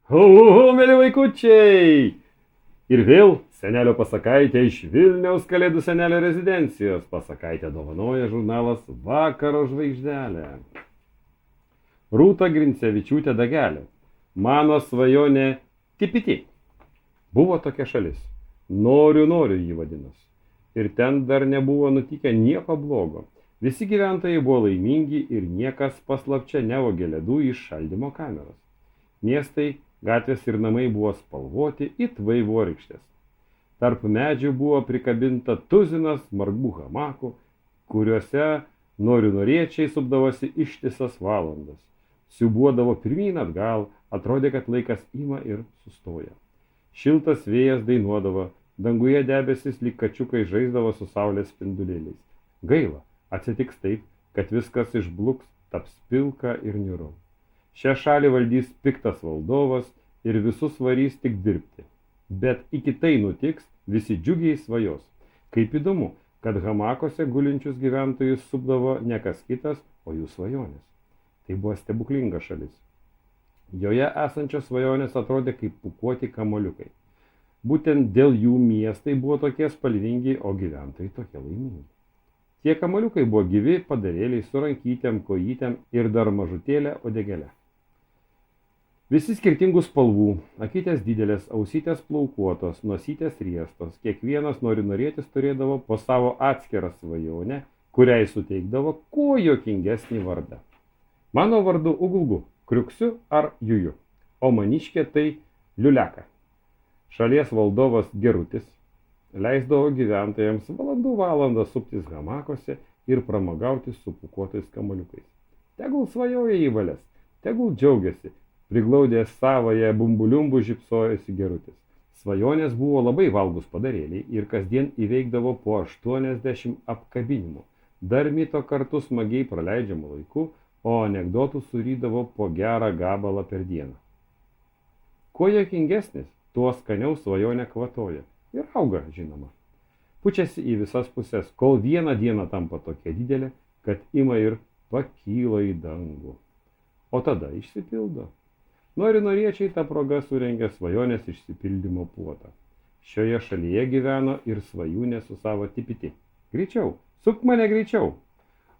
Mėly vaikučiai! Ir vėl senelio pasakaitė iš Vilniaus Kalėdų senelio rezidencijos. Pasakaitė dovanoja žurnalas Vakaro žvaigždelė. Rūta Grincevičiūtė Dagelė. Mano svajonė Tipiti. Buvo tokia šalis. Noriu jį vadinosi. Ir ten dar nebuvo nutikę nieko blogo. Visi gyventojai buvo laimingi ir niekas paslapčia nevogė ledų iš šaldymo kameros. Miestai, gatvės ir namai buvo spalvoti it vaivorykštės. Tarp medžių buvo prikabinta tuzinas margų hamakų, kuriuose noriečiai supdavosi ištisas valandas. Siubuodavo pirmyn atgal, atrodė, kad laikas ima ir sustoja. Šiltas vėjas dainuodavo, danguje debesis lyg kačiukai žaisdavo su saulės spindulėliais. Gaila, atsitiks taip, kad viskas išbluks, taps pilka ir niūru. Šią šalį valdys piktas valdovas ir visus varys tik dirbti. Bet iki tai nutiks, visi džiugiai svajos. Kaip įdomu, kad hamakose gulinčius gyventojus supdavo ne kas kitas, o jų svajonės. Tai buvo stebuklinga šalis. Joje esančios svajonės atrodė kaip pūkuoti kamuoliukai. Būtent dėl jų miestai buvo tokie spalvingi, o gyventojai tokie laimingi. Tie kamuoliukai buvo gyvi padarėliai su rankytėm, kojytėm ir dar mažutėlė uodegėlė. Visi skirtingų spalvų, akytės didelės, ausytės plaukuotos, nosytės riestos, kiekvienas norėtis turėdavo po savo atskirą svajonę, kuriai suteikdavo kuo juokingesnį vardą. Mano vardu Ugulgu, Kriuksiu ar Juju, o maniškė tai Liuliaka. Šalies valdovas Gerutis leisdavo gyventojams valandą suptis hamakose ir pramogauti su pūkuotais kamuoliukais. Tegul svajoja į valias, tegul džiaugiasi. Priglaudęs savoje bumbuliumbų žipsojosi Gerutis. Svajonės buvo labai valgus padarėliai ir kasdien įveikdavo po 80 apkabinimų. Dar mito kartu smagiai praleidžiamų laikų, o anekdotų surydavo po gerą gabalą per dieną. Kuo juokingesnis, tuo skaniau svajonė kvatoja. Ir auga, žinoma. Pučiasi į visas pusės, kol vieną dieną tampa tokia didelė, kad ima ir pakyla į dangų. O tada išsipildo. Noriečiai tą progą surengė svajonės išsipildymo puotą. Šioje šalyje gyveno ir svajūnė su savo Tipiti. Greičiau, suk mane greičiau.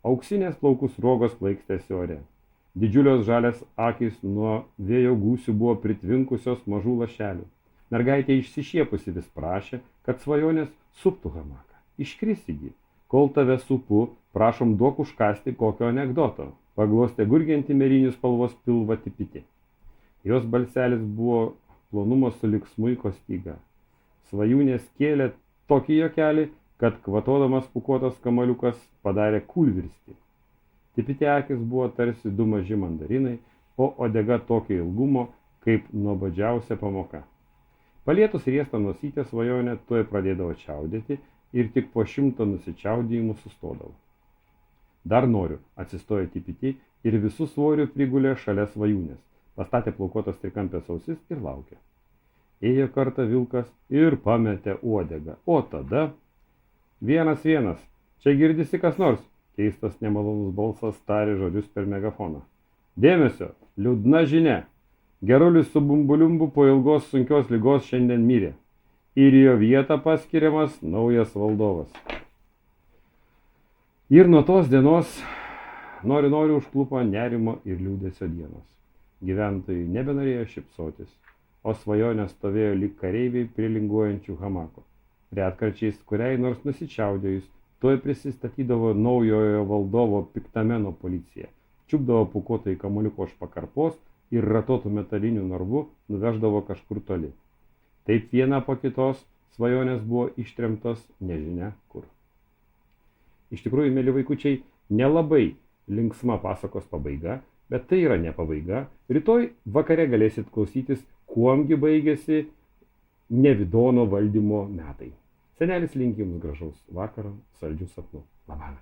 Auksinės plaukų sruogos plaikstėsi ore. Didžiulios žalias akys nuo vėjo gūsių buvo pritvinkusios mažų lašelių. Mergaitė išsišiepusi vis prašė, kad svajonės suptų hamaką. Iškrisigi, kol tave supu, prašom duok užkasti kokio anekdoto. Paglostė gurgianti mėlynių spalvos pilvą Tipiti. Jos balselis buvo plonumo sulig smuiko styga. Svajūnės kėlė tokį juokelį, kad kvatodamas pūkuotas kamuoliukas padarė kūlvirstį. Tipiti akis buvo tarsi du maži mandarinai, o uodega tokio ilgumo, kaip nuobodžiausia pamoka. Palietus riestą nosytę svajonė tuoj pradėdavo čiaudėti ir tik po 100 nusičiaudėjimų sustodavo. Dar noriu, atsistojo Tipiti ir visų svorių prigulė šalia svajūnės. Pastatė plaukuotas trikampės ausis ir laukė. Ėjo kartą vilkas ir pametė uodegą. O tada... Vienas, čia girdisi kas nors. Keistas nemalonus balsas tarė žodžius per megafoną. Dėmesio, liūdna žinia. Gerulis su bumbuliumbu po ilgos sunkios ligos šiandien mirė. Ir jo vietą paskiriamas naujas valdovas. Ir nuo tos dienos nori užklupo nerimo ir liūdesio dienos. Gyventojai nebenorėjo šypsotis, o svajonės stovėjo lyg kareiviai prie linguojančių hamakų. Retkarčiais, kuriai nors nusičiaudėjus, tuoj prisistatydavo naujojo valdovo piktameno policija, čiupdavo pūkuotą į kamuoliuko už pakarpos ir ratotų metalinių narvų nuveždavo kažkur toli. Taip viena po kitos svajonės buvo ištremtos nežinia kur. Iš tikrųjų, mėly vaikučiai, nelabai linksma pasakos pabaiga, bet tai yra ne pabaiga. Rytoj vakare galėsit klausytis, kuomgi baigėsi Nevidono valdymo metai. Senelis linki jums gražaus vakaro, saldžių sapnų. Labą.